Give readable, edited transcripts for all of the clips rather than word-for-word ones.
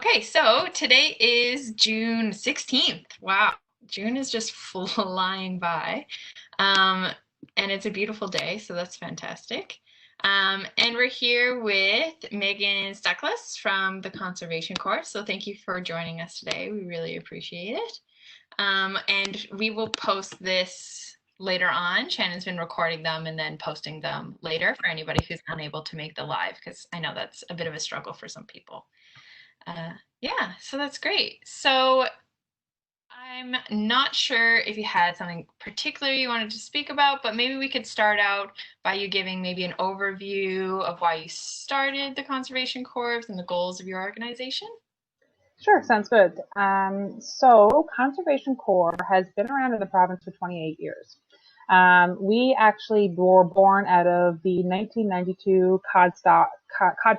Okay, so today is June 16th. Wow, June is just flying by. Um, and it's a beautiful day, so that's fantastic. And we're here with Megan Stuckless from the Conservation Corps. So thank you for joining us today. We really appreciate it. And we will post this later on. Shannon's been recording them and then posting them later for anybody who's unable to make the live, because I know that's a bit of a struggle for some people. Uh, yeah, so that's great. So I'm not sure if you had something particular you wanted to speak about, but maybe we could start out by you giving maybe an overview of why you started the Conservation Corps and the goals of your organization. Sure, sounds good. So Conservation Corps has been around in the province for 28 years. We actually were born out of the 1992 cod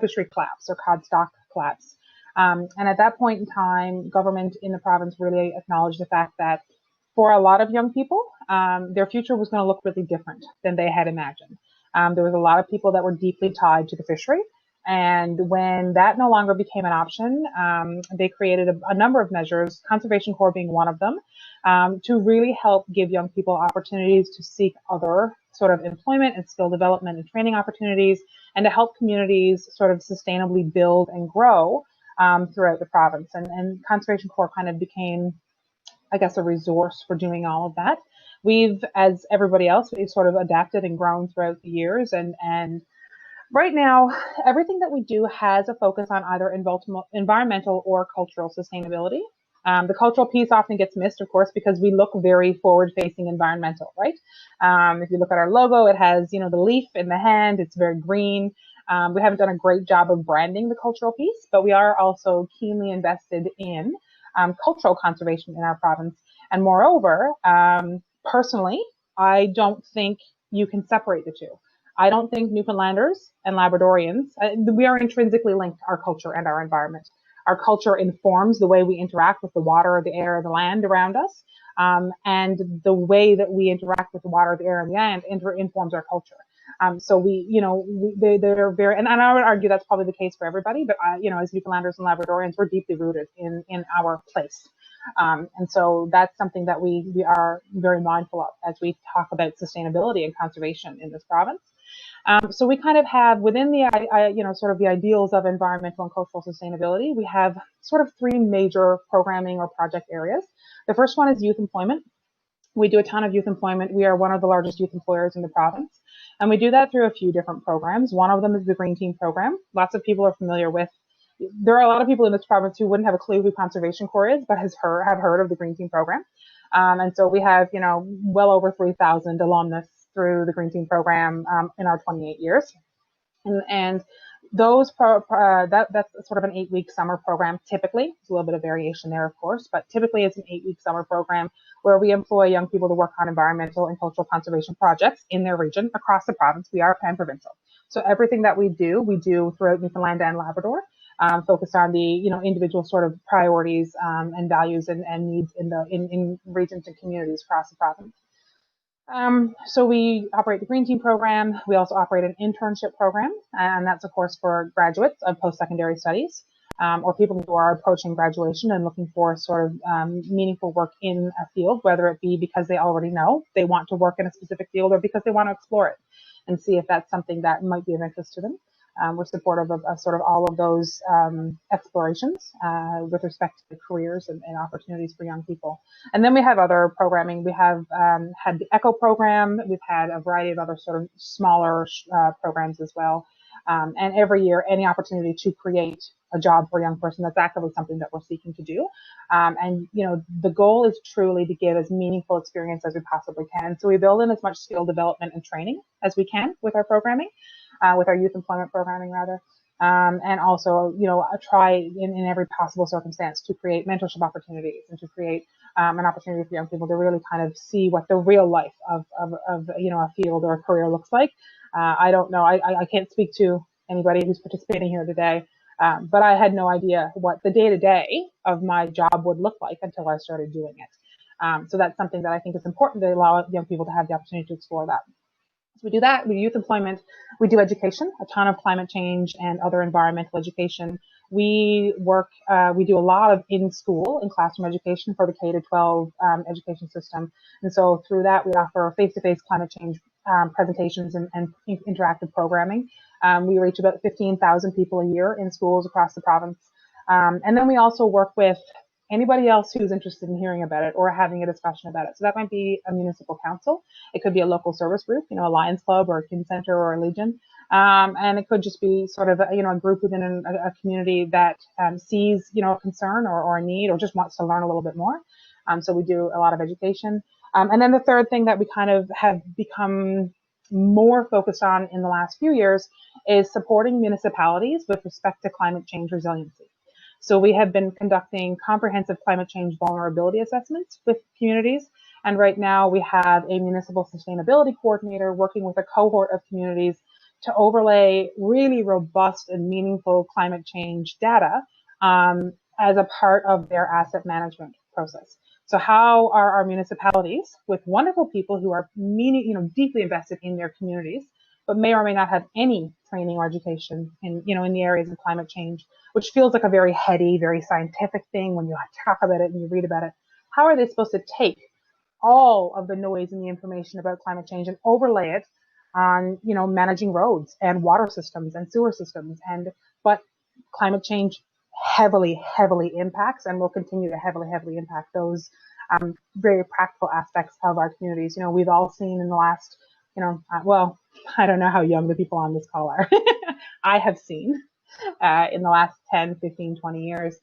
fishery collapse or cod stock collapse. And at that point in time, government in the province really acknowledged the fact that for a lot of young people, their future was going to look really different than they had imagined. There was a lot of people that were deeply tied to the fishery. And when that no longer became an option, they created a number of measures, Conservation Corps being one of them, to really help give young people opportunities to seek other sort of employment and skill development and training opportunities, and to help communities sort of sustainably build and grow throughout the province. And Conservation Corps kind of became, I guess, a resource for doing all of that. We've, as everybody else, we've sort of adapted and grown throughout the years, and right now, everything that we do has a focus on either environmental or cultural sustainability. The cultural piece often gets missed, of course, because we look very forward-facing environmental, right? If you look at our logo, it has, the leaf in the hand. It's very green. We haven't done a great job of branding the cultural piece, but we are also keenly invested in cultural conservation in our province. And moreover, personally, I don't think you can separate the two. I don't think Newfoundlanders and Labradorians, we are intrinsically linked, our culture and our environment. Our culture informs the way we interact with the water, the air, the land around us. And the way that we interact with the water, the air, and the land informs our culture. So they're very, and I would argue that's probably the case for everybody, but as Newfoundlanders and Labradorians, we're deeply rooted in our place. And so that's something that we are very mindful of as we talk about sustainability and conservation in this province. So we kind of have within the, sort of the ideals of environmental and cultural sustainability, we have sort of three major programming or project areas. The first one is youth employment. We do a ton of youth employment. We are one of the largest youth employers in the province. And we do that through a few different programs. One of them is the Green Team program. Lots of people are familiar with. There are a lot of people in this province who wouldn't have a clue who Conservation Corps is, but have heard of the Green Team program. And so we have, well over 3,000 alumnus through the Green Team program in our 28 years. And those that's sort of an 8-week summer program. Typically, there's a little bit of variation there, of course, but typically it's an 8-week summer program where we employ young people to work on environmental and cultural conservation projects in their region across the province. We are pan-provincial, so everything that we do throughout Newfoundland and Labrador, focused on the individual sort of priorities and values and needs in regions and communities across the province. So we operate the Green Team program. We also operate an internship program, and that's, of course, for graduates of post-secondary studies or people who are approaching graduation and looking for sort of meaningful work in a field, whether it be because they already know they want to work in a specific field or because they want to explore it and see if that's something that might be of interest to them. We're supportive of sort of all of those explorations with respect to careers and opportunities for young people. And then we have other programming. We have had the ECHO program. We've had a variety of other sort of smaller programs as well. And every year, any opportunity to create a job for a young person, that's actively something that we're seeking to do. And the goal is truly to give as meaningful experience as we possibly can. So we build in as much skill development and training as we can with our programming. With our youth employment programming, rather, and also, try in every possible circumstance to create mentorship opportunities and to create an opportunity for young people to really kind of see what the real life of a field or a career looks like. I don't know. I can't speak to anybody who's participating here today, but I had no idea what the day-to-day of my job would look like until I started doing it. So that's something that I think is important to allow young people to have the opportunity to explore that. we do that, we do youth employment, we do education, a ton of climate change and other environmental education. We work, we do a lot of in-school, in-classroom education for the K-12 education system. And so through that, we offer face-to-face climate change presentations and interactive programming. We reach about 15,000 people a year in schools across the province. And then we also work with anybody else who's interested in hearing about it or having a discussion about it. So that might be a municipal council. It could be a local service group, a Lions Club or a Kin Center or a Legion. And it could just be sort of, a group within a community that sees, a concern or a need or just wants to learn a little bit more. So we do a lot of education. And then the third thing that we kind of have become more focused on in the last few years is supporting municipalities with respect to climate change resiliency. So we have been conducting comprehensive climate change vulnerability assessments with communities. And right now we have a municipal sustainability coordinator working with a cohort of communities to overlay really robust and meaningful climate change data as a part of their asset management process. So how are our municipalities, with wonderful people who are deeply invested in their communities, but may or may not have any training or education in the areas of climate change, which feels like a very heady, very scientific thing when you talk about it and you read about it. How are they supposed to take all of the noise and the information about climate change and overlay it on, managing roads and water systems and sewer systems? But climate change heavily impacts and will continue to heavily impact those very practical aspects of our communities. We've all seen in the last, well, I don't know how young the people on this call are. I have seen in the last 10, 15, 20 years,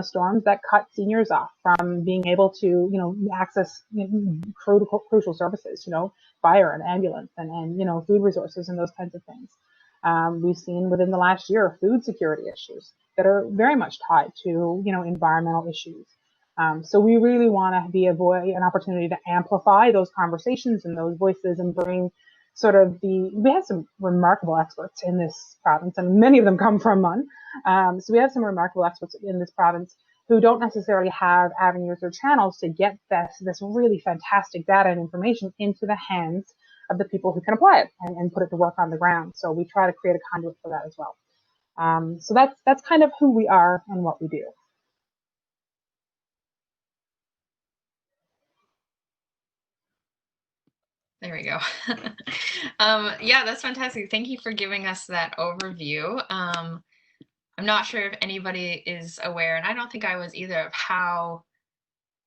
storms that cut seniors off from being able to, access crucial services, fire and ambulance and food resources and those kinds of things. We've seen within the last year food security issues that are very much tied to, environmental issues. So we really want to be an opportunity to amplify those conversations and those voices and bring we have some remarkable experts in this province, and many of them come from MUN. So we have some remarkable experts in this province who don't necessarily have avenues or channels to get this really fantastic data and information into the hands of the people who can apply it and put it to work on the ground. So we try to create a conduit for that as well. So that's kind of who we are and what we do. There we go. Yeah, that's fantastic. Thank you for giving us that overview. I'm not sure if anybody is aware, and I don't think I was either, of how,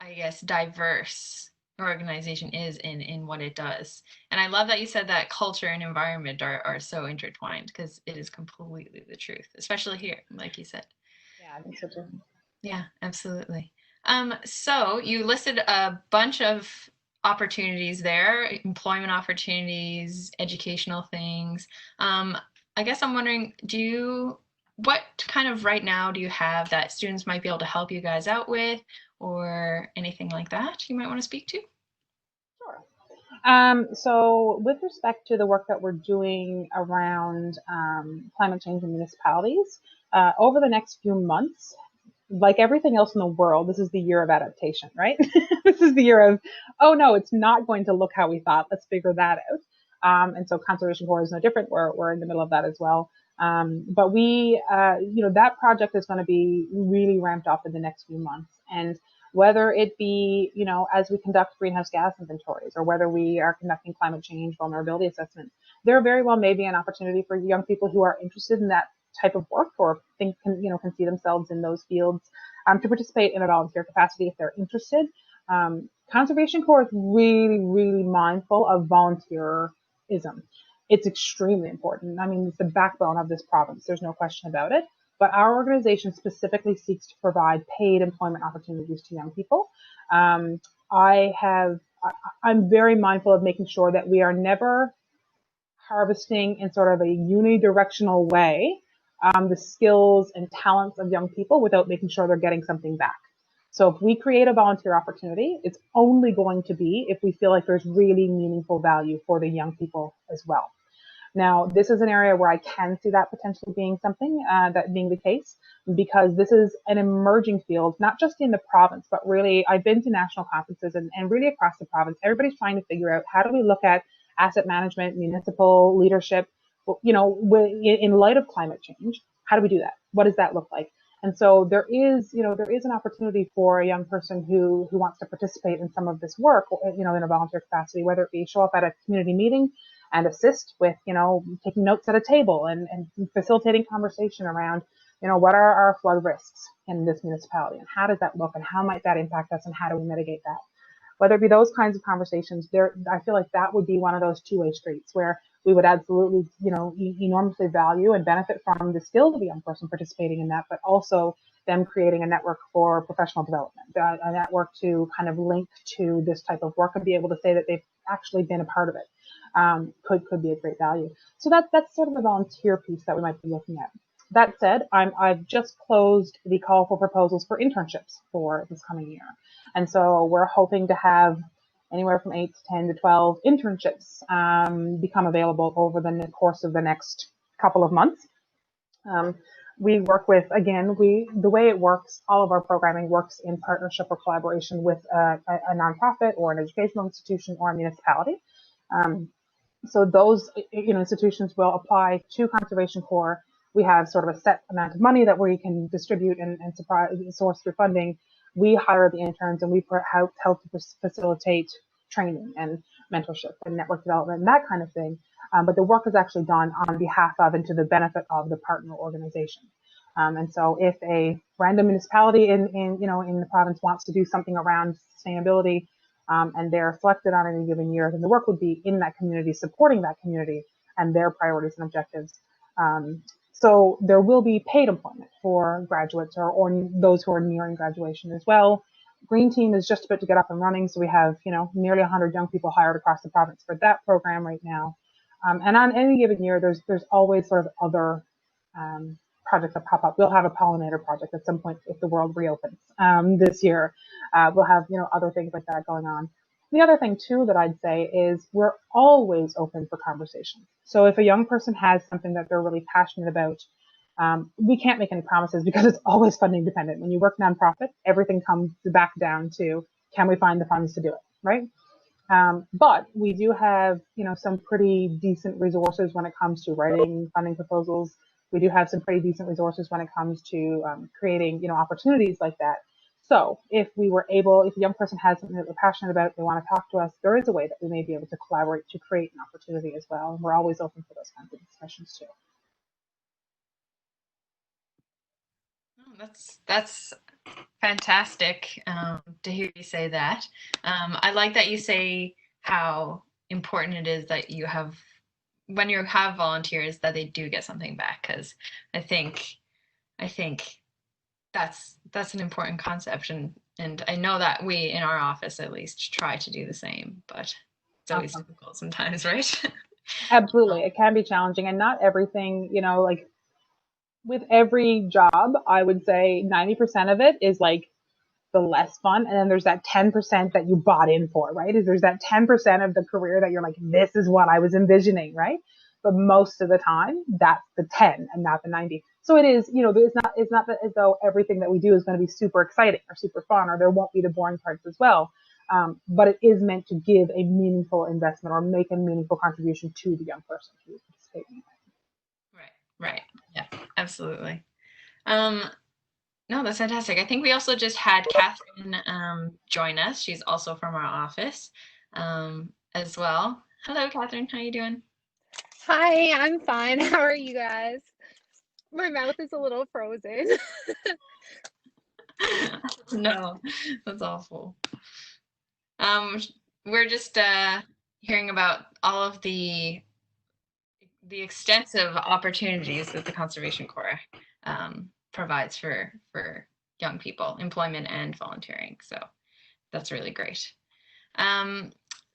I guess, diverse your organization is in what it does. And I love that you said that culture and environment are so intertwined, because it is completely the truth, especially here, like you said. Yeah, I think so too. Yeah, absolutely. So you listed a bunch of opportunities there, employment opportunities, educational things. I guess I'm wondering, what kind of right now do you have that students might be able to help you guys out with, or anything like that you might want to speak to? Sure. So with respect to the work that we're doing around climate change in municipalities, over the next few months, like everything else in the world, this is the year of adaptation, right? This is the year of, oh no, it's not going to look how we thought. Let's figure that out. And so Conservation Corps is no different. We're in the middle of that as well. But we, that project is going to be really ramped up in the next few months. And whether it be, as we conduct greenhouse gas inventories or whether we are conducting climate change vulnerability assessments, there very well may be an opportunity for young people who are interested in that type of work or can see themselves in those fields to participate in a volunteer capacity if they're interested. Conservation Corps is really mindful of volunteerism. It's extremely important. I mean, it's the backbone of this province. There's no question about it. But our organization specifically seeks to provide paid employment opportunities to young people. I'm very mindful of making sure that we are never harvesting in sort of a unidirectional way the skills and talents of young people without making sure they're getting something back. So if we create a volunteer opportunity, it's only going to be if we feel like there's really meaningful value for the young people as well. Now, this is an area where I can see that potentially being something, that being the case, because this is an emerging field, not just in the province, but really I've been to national conferences and really across the province. Everybody's trying to figure out how do we look at asset management, municipal leadership, in light of climate change. How do we do that? What does that look like? And so there is an opportunity for a young person who wants to participate in some of this work, in a volunteer capacity, whether it be show up at a community meeting and assist with, taking notes at a table and facilitating conversation around, what are our flood risks in this municipality and how does that look and how might that impact us and how do we mitigate that? Whether it be those kinds of conversations, I feel like that would be one of those two-way streets where we would absolutely, enormously value and benefit from the skills of a young person participating in that, but also them creating a network for professional development, a network to kind of link to this type of work and be able to say that they've actually been a part of it, could be a great value. So that's sort of the volunteer piece that we might be looking at. That said, I've just closed the call for proposals for internships for this coming year. And so we're hoping to have anywhere from 8 to 10 to 12 internships become available over the course of the next couple of months. We work with, again, the way it works, all of our programming works in partnership or collaboration with a nonprofit or an educational institution or a municipality. So those institutions will apply to Conservation Corps. We have sort of a set amount of money that we can distribute and source through funding. We hire the interns and we help to facilitate training and mentorship and network development and that kind of thing. But the work is actually done on behalf of and to the benefit of the partner organization. And so if a random municipality in the province wants to do something around sustainability, and they're selected on any given year, then the work would be in that community, supporting that community and their priorities and objectives. So there will be paid employment for graduates or those who are nearing graduation as well. Green Team is just about to get up and running, so we have nearly 100 young people hired across the province for that program right now. And on any given year, there's always sort of other projects that pop up. We'll have a pollinator project at some point if the world reopens this year. We'll have other things like that going on. The other thing too that I'd say is we're always open for conversation. So if a young person has something that they're really passionate about, we can't make any promises because it's always funding dependent. When you work nonprofit, everything comes back down to, can we find the funds to do it, right? But we do have, some pretty decent resources when it comes to writing funding proposals. We do have some pretty decent resources when it comes to creating, opportunities like that. So if a young person has something that they're passionate about, they want to talk to us, there is a way that we may be able to collaborate to create an opportunity as well. And we're always open for those kinds of discussions too. Oh, that's fantastic to hear you say that. I like that you say how important it is that when you have volunteers, that they do get something back, because I think that's an important concept, and I know that we in our office at least try to do the same, but it's always difficult sometimes, right? Absolutely, it can be challenging, and not everything, like with every job, I would say 90% of it is like the less fun, and then there's that 10% that you bought in for, right? There's that 10% of the career that you're like, this is what I was envisioning, right? But most of the time, that's the 10 and not the 90. So it is, it's not as though everything that we do is going to be super exciting or super fun, or there won't be the boring parts as well. But it is meant to give a meaningful investment or make a meaningful contribution to the young person who is participating in it. Right. Yeah, absolutely. No, that's fantastic. I think we also just had Catherine join us. She's also from our office as well. Hello, Catherine. How you doing? Hi, I'm fine. How are you guys? My mouth is a little frozen. No, that's awful. We're just hearing about all of the extensive opportunities that the Conservation Corps provides for young people, employment and volunteering. So that's really great.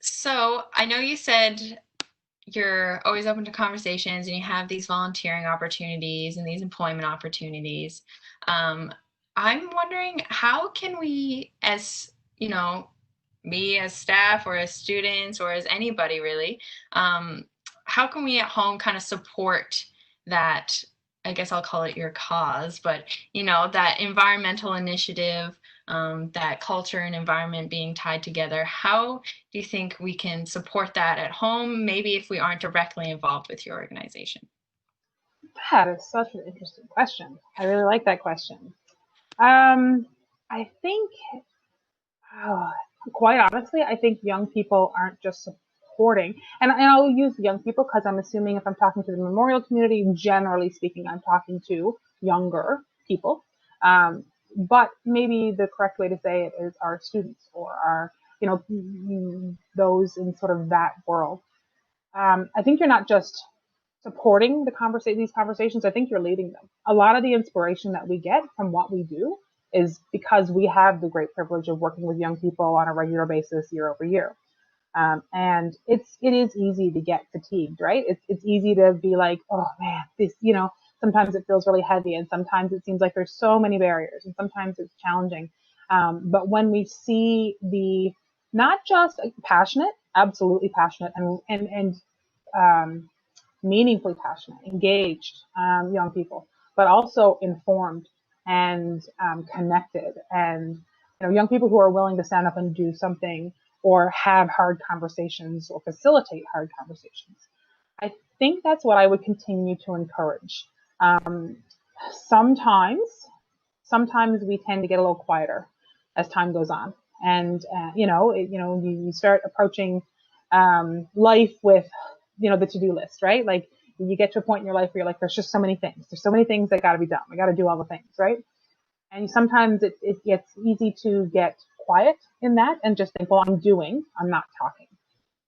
So I know you said you're always open to conversations and you have these volunteering opportunities and these employment opportunities. I'm wondering, how can we, as me as staff or as students or as anybody really, how can we at home kind of support that I guess I'll call it your cause, but you know, that environmental initiative, that culture and environment being tied together. How do you think we can support that at home? Maybe if we aren't directly involved with your organization. That is such an interesting question. I really like that question. I think, oh, quite honestly, I think young people aren't just supporting, and I'll use young people because I'm assuming if I'm talking to the memorial community, generally speaking, I'm talking to younger people. Um, but maybe the correct way to say it is our students or our, you know, those in sort of that world. I think you're not just supporting these conversations. I think you're leading them. A lot of the inspiration that we get from what we do is because we have the great privilege of working with young people on a regular basis year over year. And it is easy to get fatigued, right? It's easy to be like, oh man, this, you know, sometimes it feels really heavy and sometimes it seems like there's so many barriers and sometimes it's challenging. But when we see the, not just passionate, absolutely passionate and um, meaningfully passionate, engaged young people, but also informed and connected, and you know, young people who are willing to stand up and do something or have hard conversations or facilitate hard conversations. I think that's what I would continue to encourage. Um, sometimes, sometimes we tend to get a little quieter as time goes on, and you start approaching life with the to-do list, right? Like you get to a point in your life where you're like, there's just so many things. There's so many things that got to be done. We got to do all the things, right? And sometimes it gets easy to get quiet in that and just think, well, I'm not talking.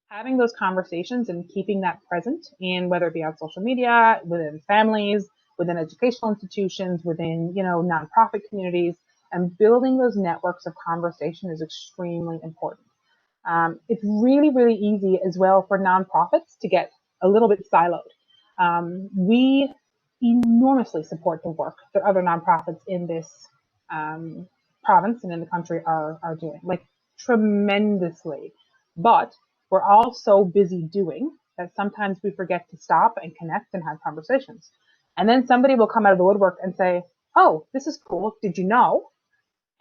Having those conversations and keeping that present in whether it be on social media, within families, within educational institutions, within, nonprofit communities, and building those networks of conversation is extremely important. It's really, really easy as well for nonprofits to get a little bit siloed. We enormously support the work that other nonprofits in this province and in the country are doing, like tremendously. But we're all so busy doing that sometimes we forget to stop and connect and have conversations. And then somebody will come out of the woodwork and say, oh, this is cool. Did you know?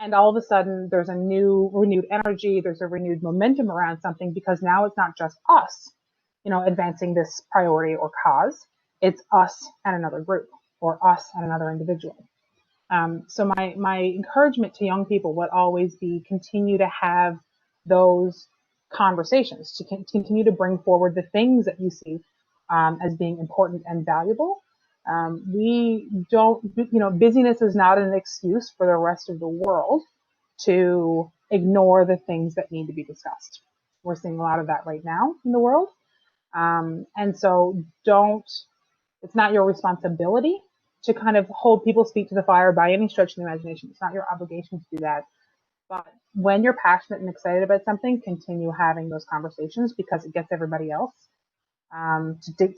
And all of a sudden there's a new renewed energy, there's a renewed momentum around something, because now it's not just us, advancing this priority or cause. It's us and another group, or us and another individual. So my encouragement to young people would always be continue to have those conversations, to continue to bring forward the things that you see as being important and valuable. We don't, busyness is not an excuse for the rest of the world to ignore the things that need to be discussed. We're seeing a lot of that right now in the world. And so it's not your responsibility to kind of hold people's feet to the fire by any stretch of the imagination. It's not your obligation to do that. But when you're passionate and excited about something, continue having those conversations, because it gets everybody else to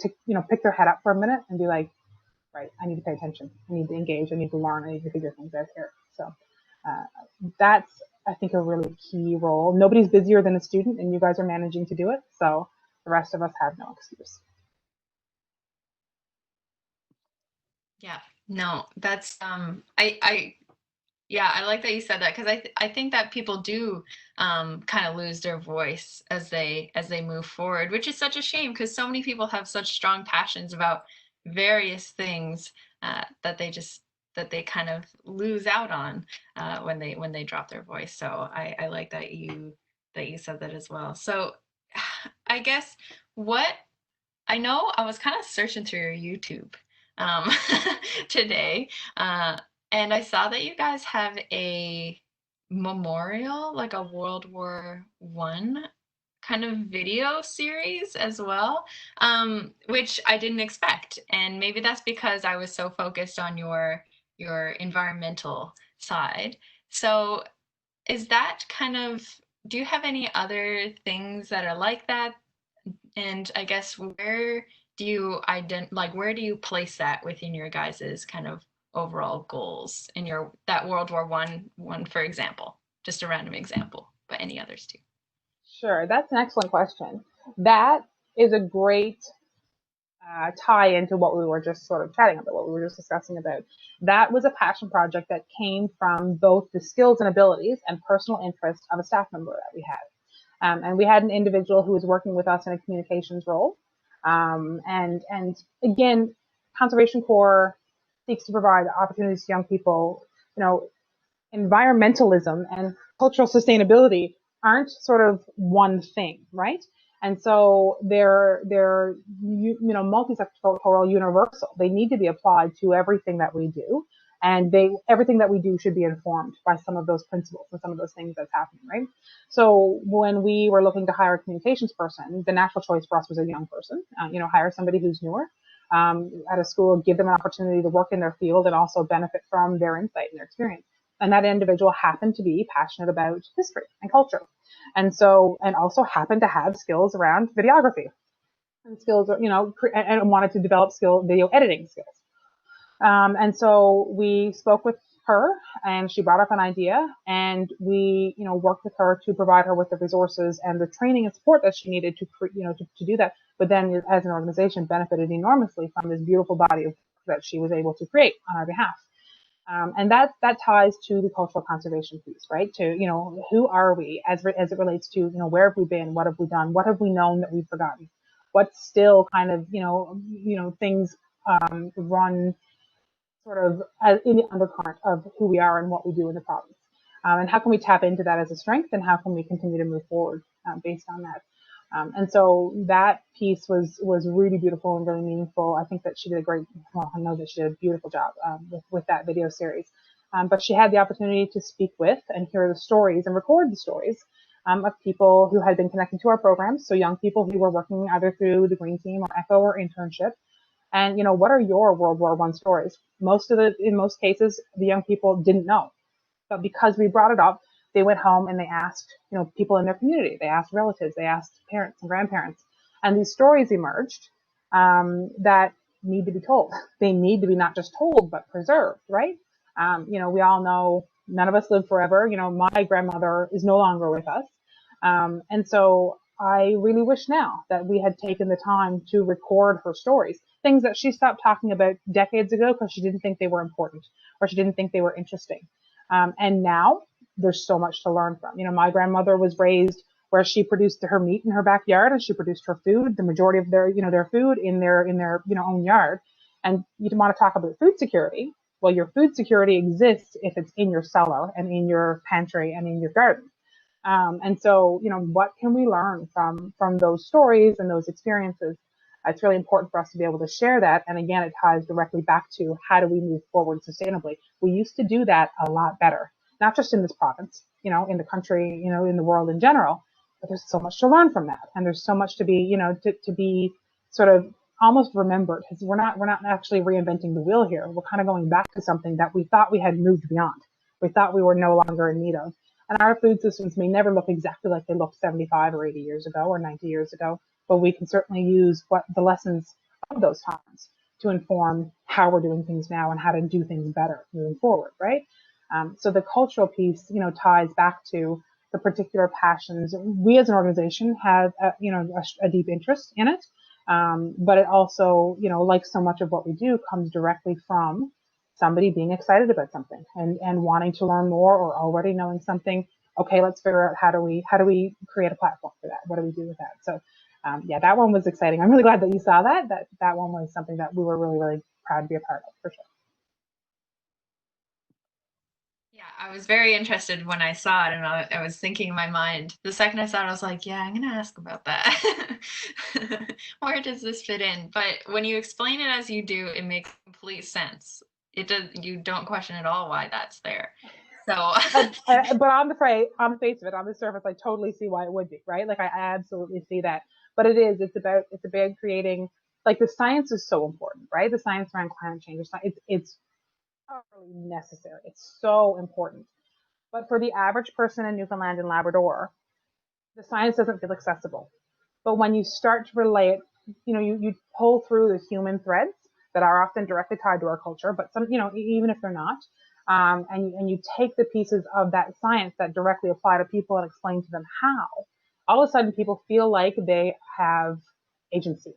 pick their head up for a minute and be like, right, I need to pay attention. I need to engage. I need to learn. I need to figure things out here. So that's, I think, a really key role. Nobody's busier than a student, and you guys are managing to do it. So the rest of us have no excuse. Yeah, no, that's I like that you said that, because I think that people do kind of lose their voice as they move forward, which is such a shame, because so many people have such strong passions about various things that they kind of lose out on when they drop their voice. So I like that you said that as well. So I guess what I know, I was kind of searching through your YouTube um, today, and I saw that you guys have a memorial, like a World War I kind of video series as well, which I didn't expect. And maybe that's because I was so focused on your environmental side. So is that kind of, do you have any other things that are like that? And I guess where do you where do you place that within your guys's kind of overall goals in your that World War I, for example? Just a random example, but any others too. Sure, that's an excellent question. That is a great tie into what we were just sort of chatting about, what we were just discussing about. That was a passion project that came from both the skills and abilities and personal interest of a staff member that we had. And we had an individual who was working with us in a communications role. And again, Conservation Corps seeks to provide opportunities to young people. You know, environmentalism and cultural sustainability aren't sort of one thing, right? And so they're multisectoral, universal. They need to be applied to everything that we do, and everything that we do should be informed by some of those principles and some of those things that's happening, right? So when we were looking to hire a communications person, the natural choice for us was a young person. Hire somebody who's newer at a school, give them an opportunity to work in their field and also benefit from their insight and their experience. And that individual happened to be passionate about history and culture. And also happened to have skills around videography and skills, and wanted to develop video editing skills. And so we spoke with her and she brought up an idea, and we, worked with her to provide her with the resources and the training and support that she needed to do that. But then as an organization benefited enormously from this beautiful body of work that she was able to create on our behalf. And that ties to the cultural conservation piece, right? To, who are we as it relates to, where have we been? What have we done? What have we known that we've forgotten? What's still kind of, things run sort of in the undercurrent of who we are and what we do in the province. And how can we tap into that as a strength, and how can we continue to move forward based on that? And so that piece was really beautiful and really meaningful. I think that she did I know that she did a beautiful job with that video series. But she had the opportunity to speak with and hear the stories and record the stories of people who had been connected to our programs. So young people who were working either through the Green Team or ECHO or internship. And, what are your World War I stories? In most cases, the young people didn't know. But because we brought it up, they went home and they asked, people in their community. They asked relatives. They asked parents and grandparents. And these stories emerged that need to be told. They need to be not just told, but preserved, right? We all know none of us live forever. My grandmother is no longer with us. And so I really wish now that we had taken the time to record her stories, things that she stopped talking about decades ago because she didn't think they were important or she didn't think they were interesting. And now there's so much to learn from. My grandmother was raised where she produced her meat in her backyard and she produced her food, the majority of their food in their own yard. And you want to talk about food security. Well, your food security exists if it's in your cellar and in your pantry and in your garden. And so, what can we learn from those stories and those experiences? It's really important for us to be able to share that. And again, it ties directly back to how do we move forward sustainably? We used to do that a lot better, not just in this province, in the country, in the world in general, but there's so much to learn from that. And there's so much to be, to be sort of almost remembered, because we're not actually reinventing the wheel here. We're kind of going back to something that we thought we had moved beyond. We thought we were no longer in need of. And our food systems may never look exactly like they looked 75 or 80 years ago or 90 years ago, but we can certainly use what the lessons of those times to inform how we're doing things now and how to do things better moving forward, right? So the cultural piece, ties back to the particular passions. We as an organization have, a deep interest in it, but it also, like so much of what we do, comes directly from somebody being excited about something and wanting to learn more or already knowing something. Okay, let's figure out how do we create a platform for that? What do we do with that? So that one was exciting. I'm really glad that you saw that. That one was something that we were really, really proud to be a part of, for sure. Yeah, I was very interested when I saw it, and I was thinking in my mind, the second I saw it, I was like, yeah, I'm going to ask about that. Where does this fit in? But when you explain it as you do, it makes complete sense. You don't question at all why that's there. So, but on the face of it, on the surface, I totally see why it would be, right? Like I absolutely see that. But it's about creating, like, the science is so important, right? The science around climate change, it's utterly necessary. It's so important. But for the average person in Newfoundland and Labrador, the science doesn't feel accessible. But when you start to relay it, you pull through the human threads that are often directly tied to our culture, but some, even if they're not, and you take the pieces of that science that directly apply to people and explain to them how, all of a sudden people feel like they have agency.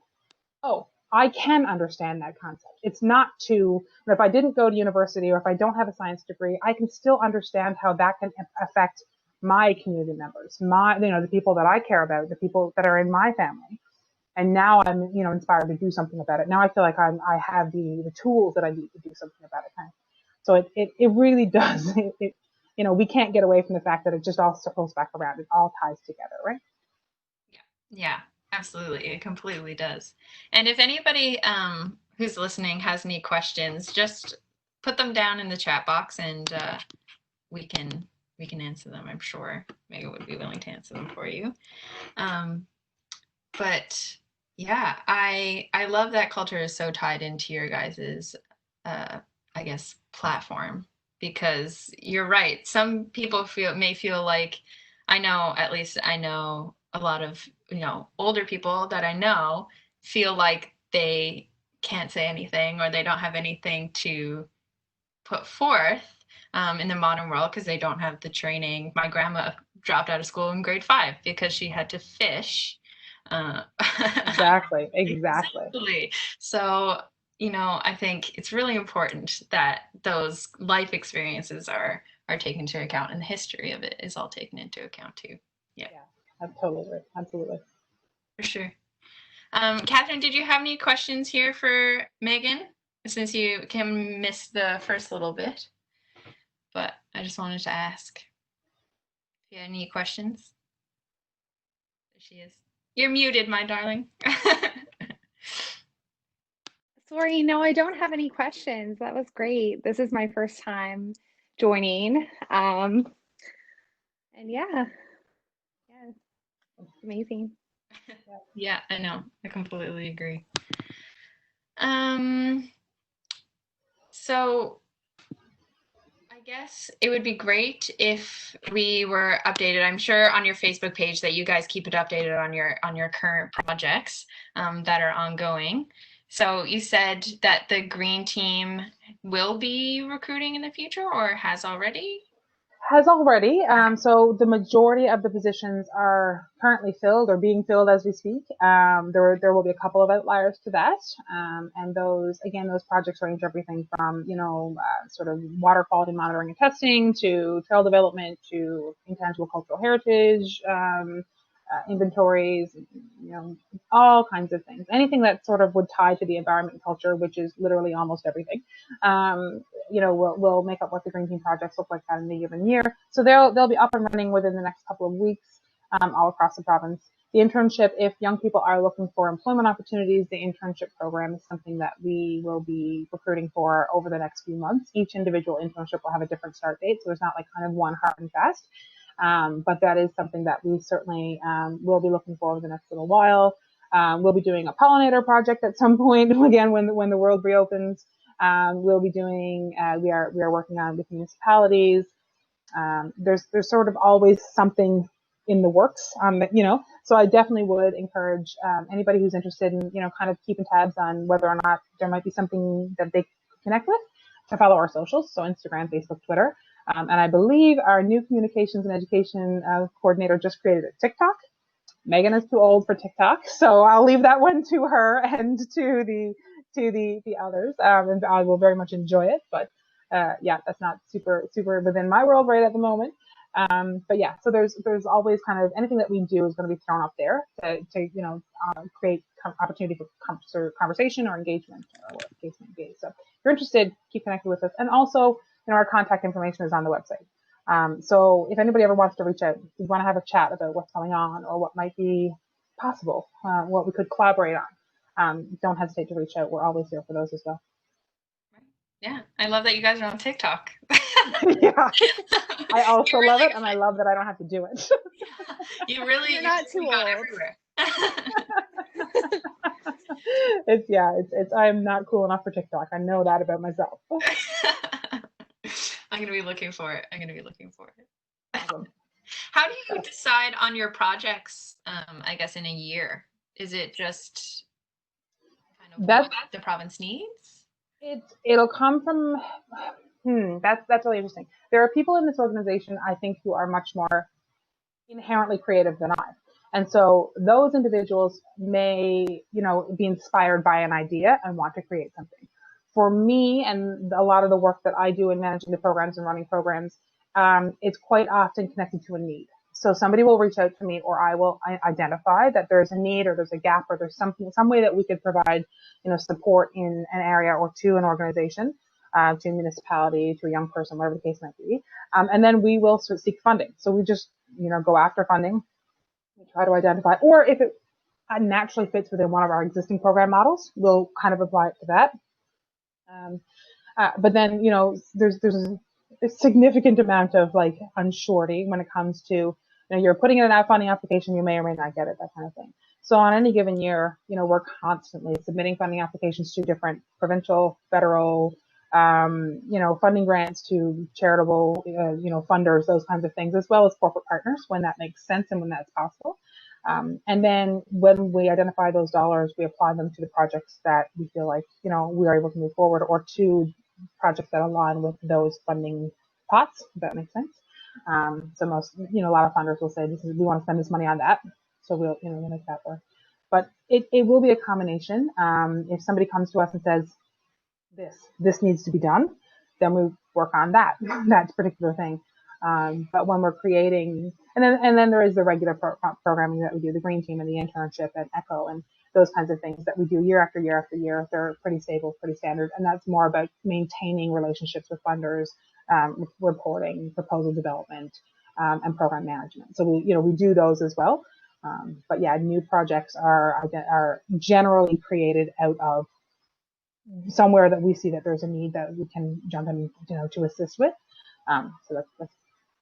Oh, I can understand that concept. It's not too, if I didn't go to university or if I don't have a science degree, I can still understand how that can affect my community members, the people that I care about, the people that are in my family. And now I'm, inspired to do something about it. Now I feel like I have the tools that I need to do something about it. So it really does. We can't get away from the fact that it just all circles back around. It all ties together, right? Yeah, absolutely. It completely does. And if anybody who's listening has any questions, just put them down in the chat box, and we can answer them. I'm sure Megan would be willing to answer them for you. But yeah, I love that culture is so tied into your guys's I guess platform, because you're right. Some people may feel like, at least I know a lot of, older people that I know feel like they can't say anything, or they don't have anything to put forth in the modern world because they don't have the training. My grandma dropped out of school in grade 5 because she had to fish. Exactly. Exactly. So, I think it's really important that those life experiences are taken into account, and the history of it is all taken into account too. Yeah, I totally agree. Absolutely. for sure. Catherine, did you have any questions here for Megan? Since you can miss the first little bit, but I just wanted to ask if you had any questions. There she is. You're muted, my darling. Sorry, no, I don't have any questions. That was great. This is my first time joining. And yeah, amazing. Yeah, I know. I completely agree. So I guess it would be great if we were updated. I'm sure on your Facebook page that you guys keep it updated on your current projects that are ongoing. So you said that the green team will be recruiting in the future, or has already? Has already. So the majority of the positions are currently filled or being filled as we speak. There will be a couple of outliers to that. And those projects range everything from, sort of water quality monitoring and testing to trail development to intangible cultural heritage, inventories, all kinds of things. Anything that sort of would tie to the environment and culture, which is literally almost everything. Will make up what the Green Team projects look like that in the given year. So they'll be up and running within the next couple of weeks, all across the province. The internship, if young people are looking for employment opportunities, the internship program is something that we will be recruiting for over the next few months. Each individual internship will have a different start date, so there's not like kind of one hard and fast. But that is something that we certainly will be looking for over the next little while. We'll be doing a pollinator project at some point, again, when the world reopens. We'll be doing, we are working on with municipalities. There's sort of always something in the works, so I definitely would encourage anybody who's interested in, kind of keeping tabs on whether or not there might be something that they connect with, to follow our socials, so Instagram, Facebook, Twitter. And I believe our new communications and education coordinator just created a TikTok. Megan is too old for TikTok, so I'll leave that one to her and to the others, and I will very much enjoy it. But that's not super within my world right at the moment. But yeah, so there's always kind of anything that we do is going to be thrown up there to create opportunity for conversation or engagement, or what the case may be. So if you're interested, keep connected with us, and also our contact information is on the website. So if anybody ever wants to reach out, if you want to have a chat about what's going on or what might be possible, what we could collaborate on, don't hesitate to reach out. We're always here for those as well. Yeah, I love that you guys are on TikTok. Yeah, I also love it, and I love that I don't have to do it. You're not too old. Everywhere. I'm not cool enough for TikTok. I know that about myself. I'm going to be looking for it. Awesome. How do you decide on your projects, I guess, in a year? Is it just kind of what the province needs? It'll come from, that's really interesting. There are people in this organization, I think, who are much more inherently creative than I. And so those individuals may, be inspired by an idea and want to create something. For me, and a lot of the work that I do in managing the programs and running programs, it's quite often connected to a need. So somebody will reach out to me, or I will identify that there's a need, or there's a gap, or there's some way that we could provide, support in an area or to an organization, to a municipality, to a young person, whatever the case might be. And then we will sort of seek funding. So we just, go after funding. We try to identify, or if it naturally fits within one of our existing program models, we'll kind of apply it to that. But then, there's a significant amount of like unsurety when it comes to, you're putting in an funding application, you may or may not get it, that kind of thing. So on any given year, we're constantly submitting funding applications to different provincial, federal, funding grants to charitable, funders, those kinds of things, as well as corporate partners when that makes sense and when that's possible. And then when we identify those dollars, we apply them to the projects that we feel like, we are able to move forward, or to projects that align with those funding pots, if that makes sense. So most, a lot of funders will say, we want to spend this money on that. So we'll make that work. But it will be a combination. If somebody comes to us and says, this needs to be done, then we work on that particular thing. But when we're creating, and then there is the regular programming that we do, the Green Team and the internship and ECHO and those kinds of things that we do year after year after year. They're pretty stable, pretty standard, and that's more about maintaining relationships with funders, reporting, proposal development, and program management. So we do those as well. But yeah, new projects are generally created out of somewhere that we see that there's a need that we can jump in, to assist with. So that's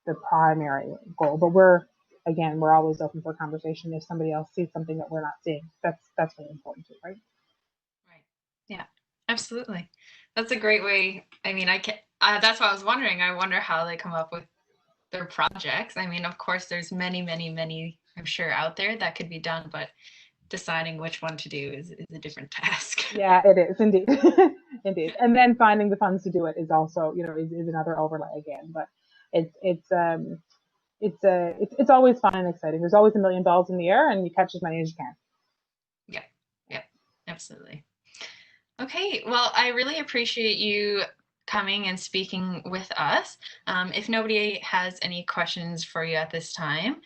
the primary goal. But we're always open for conversation if somebody else sees something that we're not seeing. That's really important too, right? Right. Yeah, absolutely. That's a great way. I mean, that's what I was wondering. I wonder how they come up with their projects. I mean, of course, there's many, many, many, I'm sure, out there that could be done, but deciding which one to do is a different task. Yeah, it is indeed. Indeed. And then finding the funds to do it is also, is another overlay again. But it's always fun and exciting. There's always a million balls in the air, and you catch as many as you can. Yeah, absolutely. Okay, well, I really appreciate you coming and speaking with us. If nobody has any questions for you at this time,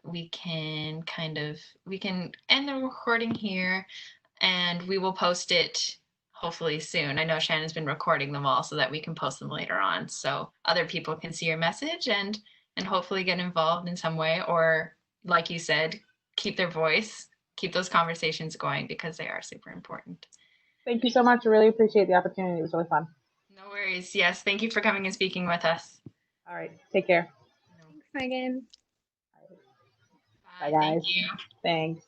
we can end the recording here, and we will post it hopefully soon. I know Shannon's been recording them all so that we can post them later on, so other people can see your message and hopefully get involved in some way, or like you said, keep their voice, keep those conversations going, because they are super important. Thank you so much. I really appreciate the opportunity. It was really fun. No worries. Yes, thank you for coming and speaking with us. All right, take care. Thanks, Megan. Bye, guys. Thank you. Thanks.